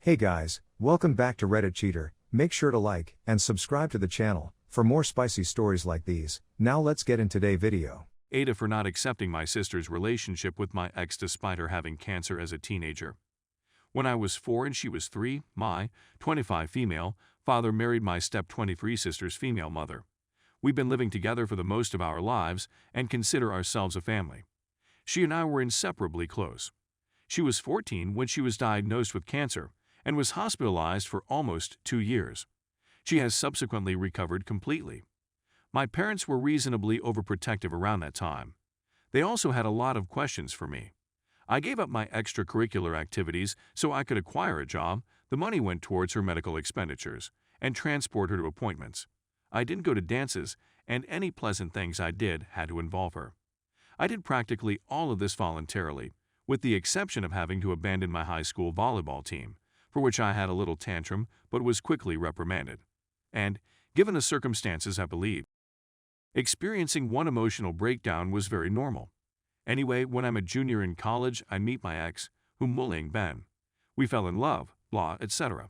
Hey guys, welcome back to Reddit Cheater. Make sure to like and subscribe to the channel for more spicy stories like these. Now let's get in today's video. AITA for not accepting my sister's relationship with my ex despite her having cancer as a teenager. When I was 4 and she was 3, my 25 female father married my step 23 sister's female mother. We've been living together for the most of our lives and consider ourselves a family. She and I were inseparably close. She was 14 when she was diagnosed with cancer and was hospitalized for almost 2 years. She has subsequently recovered completely. My parents were reasonably overprotective around that time. They also had a lot of questions for me. I gave up my extracurricular activities so I could acquire a job. The money went towards her medical expenditures and transport her to appointments. I didn't go to dances, and any pleasant things I did had to involve her. I did practically all of this voluntarily, with the exception of having to abandon my high school volleyball team, for which I had a little tantrum but was quickly reprimanded. And, given the circumstances, I believe, experiencing one emotional breakdown was very normal. Anyway, when I'm a junior in college, I meet my ex, whom bullying Ben. We fell in love, blah, etc.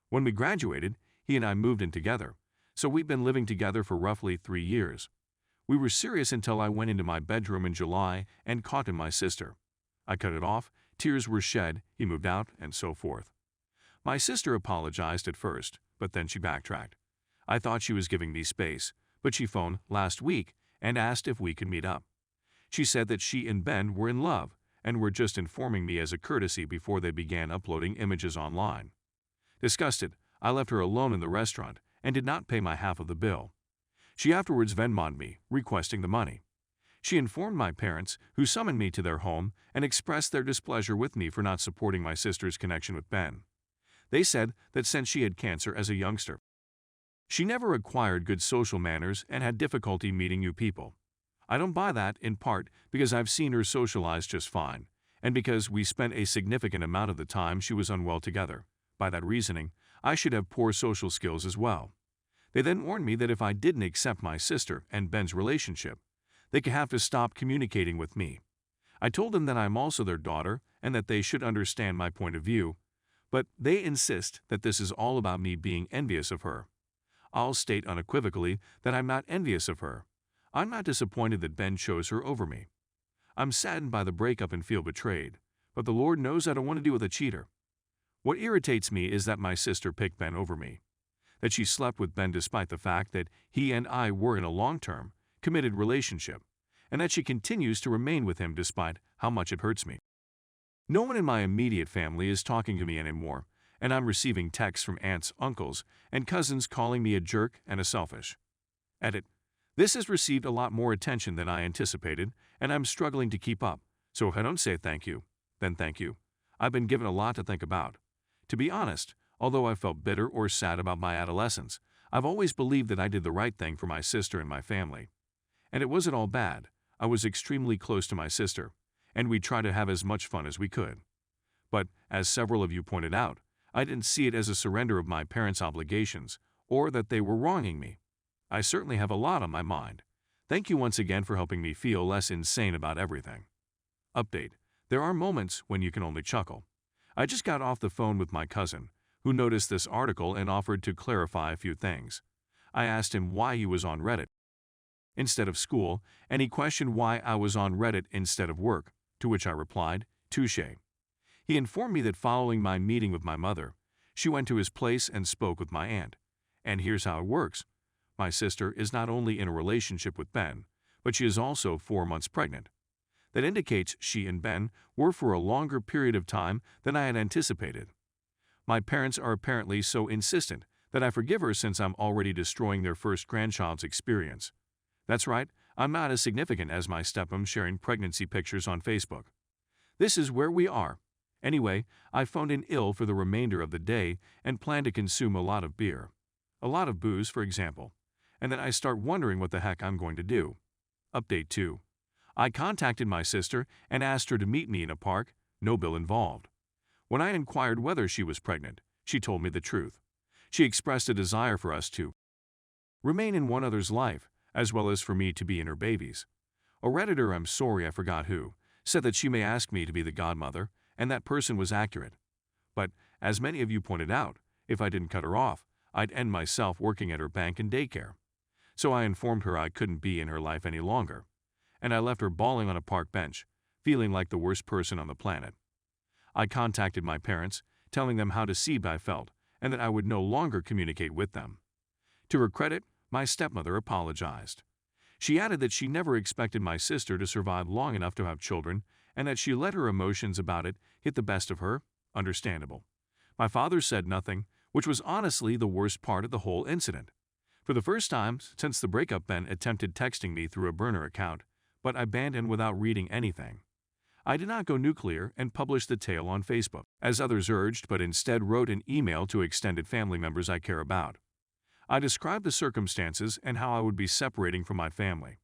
When we graduated, he and I moved in together, so we've been living together for roughly 3 years. We were serious until I went into my bedroom in July and caught in my sister. I cut it off, tears were shed, he moved out, and so forth. My sister apologized at first, but then she backtracked. I thought she was giving me space, but she phoned last week and asked if we could meet up. She said that she and Ben were in love and were just informing me as a courtesy before they began uploading images online. Disgusted, I left her alone in the restaurant and did not pay my half of the bill. She afterwards Venmo'd me, requesting the money. She informed my parents, who summoned me to their home and expressed their displeasure with me for not supporting my sister's connection with Ben. They said that since she had cancer as a youngster, she never acquired good social manners and had difficulty meeting new people. I don't buy that, in part because I've seen her socialize just fine, and because we spent a significant amount of the time she was unwell together. By that reasoning, I should have poor social skills as well. They then warned me that if I didn't accept my sister and Ben's relationship, they could have to stop communicating with me. I told them that I'm also their daughter and that they should understand my point of view, but they insist that this is all about me being envious of her. I'll state unequivocally that I'm not envious of her. I'm not disappointed that Ben chose her over me. I'm saddened by the breakup and feel betrayed, but the Lord knows I don't want to deal with a cheater. What irritates me is that my sister picked Ben over me, that she slept with Ben despite the fact that he and I were in a long-term, committed relationship, and that she continues to remain with him despite how much it hurts me. No one in my immediate family is talking to me anymore, and I'm receiving texts from aunts, uncles, and cousins calling me a jerk and a selfish. Edit. This has received a lot more attention than I anticipated, and I'm struggling to keep up, so if I don't say thank you, then thank you. I've been given a lot to think about. To be honest, although I felt bitter or sad about my adolescence, I've always believed that I did the right thing for my sister and my family. And it wasn't all bad. I was extremely close to my sister, and we tried to have as much fun as we could. But, as several of you pointed out, I didn't see it as a surrender of my parents' obligations, or that they were wronging me. I certainly have a lot on my mind. Thank you once again for helping me feel less insane about everything. Update. There are moments when you can only chuckle. I just got off the phone with my cousin, who noticed this article and offered to clarify a few things. I asked him why he was on Reddit instead of school, and he questioned why I was on Reddit instead of work, to which I replied, touche. He informed me that following my meeting with my mother, she went to his place and spoke with my aunt. And here's how it works. My sister is not only in a relationship with Ben, but she is also 4 months pregnant. That indicates she and Ben were for a longer period of time than I had anticipated. My parents are apparently so insistent that I forgive her since I'm already destroying their first grandchild's experience. That's right, I'm not as significant as my stepmom sharing pregnancy pictures on Facebook. This is where we are. Anyway, I phoned in ill for the remainder of the day and plan to consume a lot of beer. A lot of booze, for example. And then I start wondering what the heck I'm going to do. Update 2. I contacted my sister and asked her to meet me in a park, no bill involved. When I inquired whether she was pregnant, she told me the truth. She expressed a desire for us to remain in one another's life, as well as for me to be in her baby's. A Redditor, I'm sorry I forgot who, said that she may ask me to be the godmother, and that person was accurate. But As many of you pointed out, if I didn't cut her off, I'd end myself working at her bank and daycare. So I informed her I couldn't be in her life any longer, and I left her bawling on a park bench, feeling like the worst person on the planet. I contacted my parents, telling them how deceived I felt and that I would no longer communicate with them. To her credit, my stepmother apologized. She added that she never expected my sister to survive long enough to have children and that she let her emotions about it hit the best of her. Understandable. My father said nothing, which was honestly the worst part of the whole incident. For the first time since the breakup, Ben attempted texting me through a burner account, but I banned him without reading anything. I did not go nuclear and publish the tale on Facebook, as others urged, but instead wrote an email to extended family members I care about. I described the circumstances and how I would be separating from my family.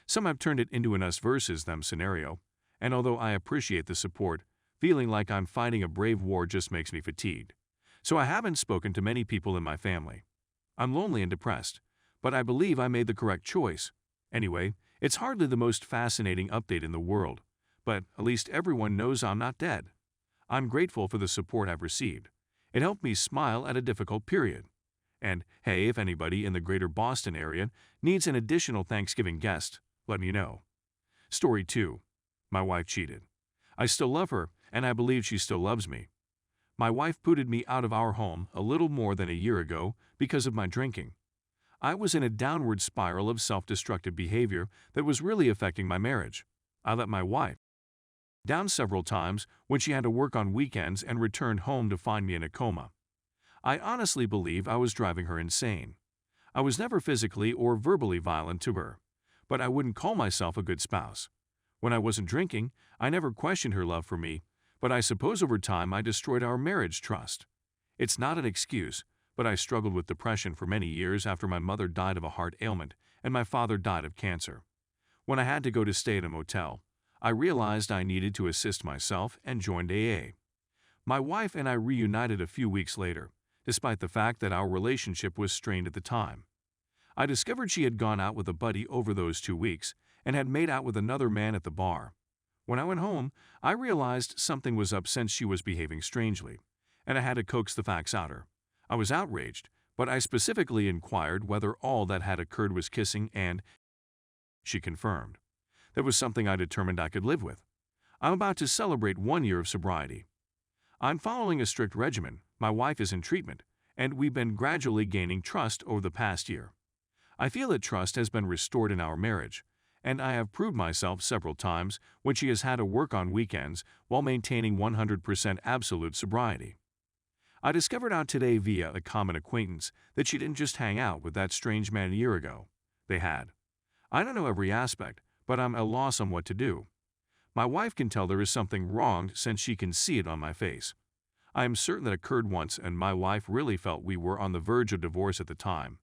Some have turned it into an us versus them scenario, and although I appreciate the support, feeling like I'm fighting a brave war just makes me fatigued. So I haven't spoken to many people in my family. I'm lonely and depressed, but I believe I made the correct choice. Anyway, it's hardly the most fascinating update in the world, but at least everyone knows I'm not dead. I'm grateful for the support I've received. It helped me smile at a difficult period. And hey, if anybody in the greater Boston area needs an additional Thanksgiving guest, let me know. Story 2. My wife cheated. I still love her, and I believe she still loves me. My wife booted me out of our home a little more than a year ago because of my drinking. I was in a downward spiral of self-destructive behavior that was really affecting my marriage. I let my wife down several times when she had to work on weekends and returned home to find me in a coma. I honestly believe I was driving her insane. I was never physically or verbally violent to her, but I wouldn't call myself a good spouse. When I wasn't drinking, I never questioned her love for me, but I suppose over time I destroyed our marriage trust. It's not an excuse, but I struggled with depression for many years after my mother died of a heart ailment and my father died of cancer. When I had to go to stay at a motel, I realized I needed to assist myself and joined AA. My wife and I reunited a few weeks later, despite the fact that our relationship was strained at the time. I discovered she had gone out with a buddy over those 2 weeks and had made out with another man at the bar. When I went home, I realized something was up since she was behaving strangely, and I had to coax the facts out her. I was outraged, but I specifically inquired whether all that had occurred was kissing, and she confirmed. That was something I determined I could live with. I'm about to celebrate 1 year of sobriety. I'm following a strict regimen, my wife is in treatment, and we've been gradually gaining trust over the past year. I feel that trust has been restored in our marriage, and I have proved myself several times when she has had to work on weekends while maintaining 100% absolute sobriety. I discovered out today via a common acquaintance that she didn't just hang out with that strange man a year ago. They had. I don't know every aspect, but I'm at a loss on what to do. My wife can tell there is something wrong since she can see it on my face. I am certain that occurred once, and my wife really felt we were on the verge of divorce at the time.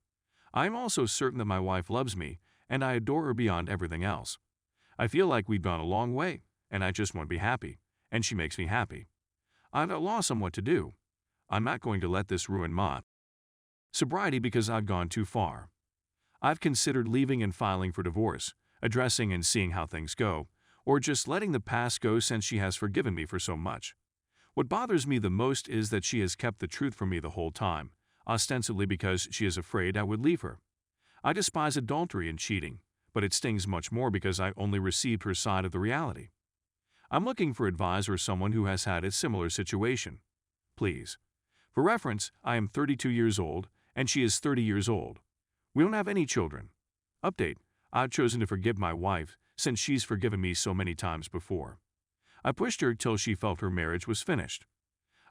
I am also certain that my wife loves me, and I adore her beyond everything else. I feel like we've gone a long way, and I just want to be happy, and she makes me happy. I'm at a loss on what to do. I'm not going to let this ruin my sobriety because I've gone too far. I've considered leaving and filing for divorce, addressing and seeing how things go, or just letting the past go since she has forgiven me for so much. What bothers me the most is that she has kept the truth from me the whole time, ostensibly because she is afraid I would leave her. I despise adultery and cheating, but it stings much more because I only received her side of the reality. I'm looking for advice or someone who has had a similar situation. Please. For reference, I am 32 years old, and she is 30 years old. We don't have any children. Update: I've chosen to forgive my wife since she's forgiven me so many times before. I pushed her till she felt her marriage was finished.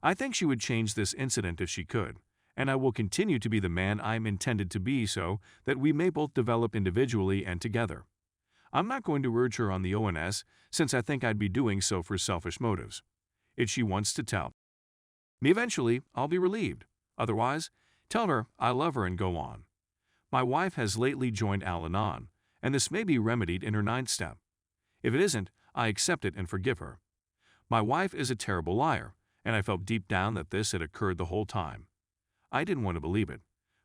I think she would change this incident if she could, and I will continue to be the man I'm intended to be so that we may both develop individually and together. I'm not going to urge her on the ONS since I think I'd be doing so for selfish motives. If she wants to tell me eventually, I'll be relieved. Otherwise, tell her I love her and go on. My wife has lately joined Al-Anon, and this may be remedied in her 9th step. If it isn't, I accept it and forgive her. My wife is a terrible liar, and I felt deep down that this had occurred the whole time. I didn't want to believe it,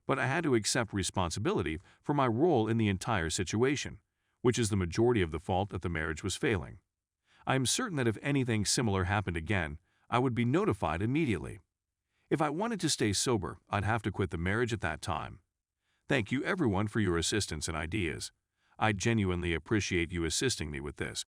but I had to accept responsibility for my role in the entire situation, which is the majority of the fault that the marriage was failing. I am certain that if anything similar happened again, I would be notified immediately. If I wanted to stay sober, I'd have to quit the marriage at that time. Thank you everyone for your assistance and ideas. I genuinely appreciate you assisting me with this.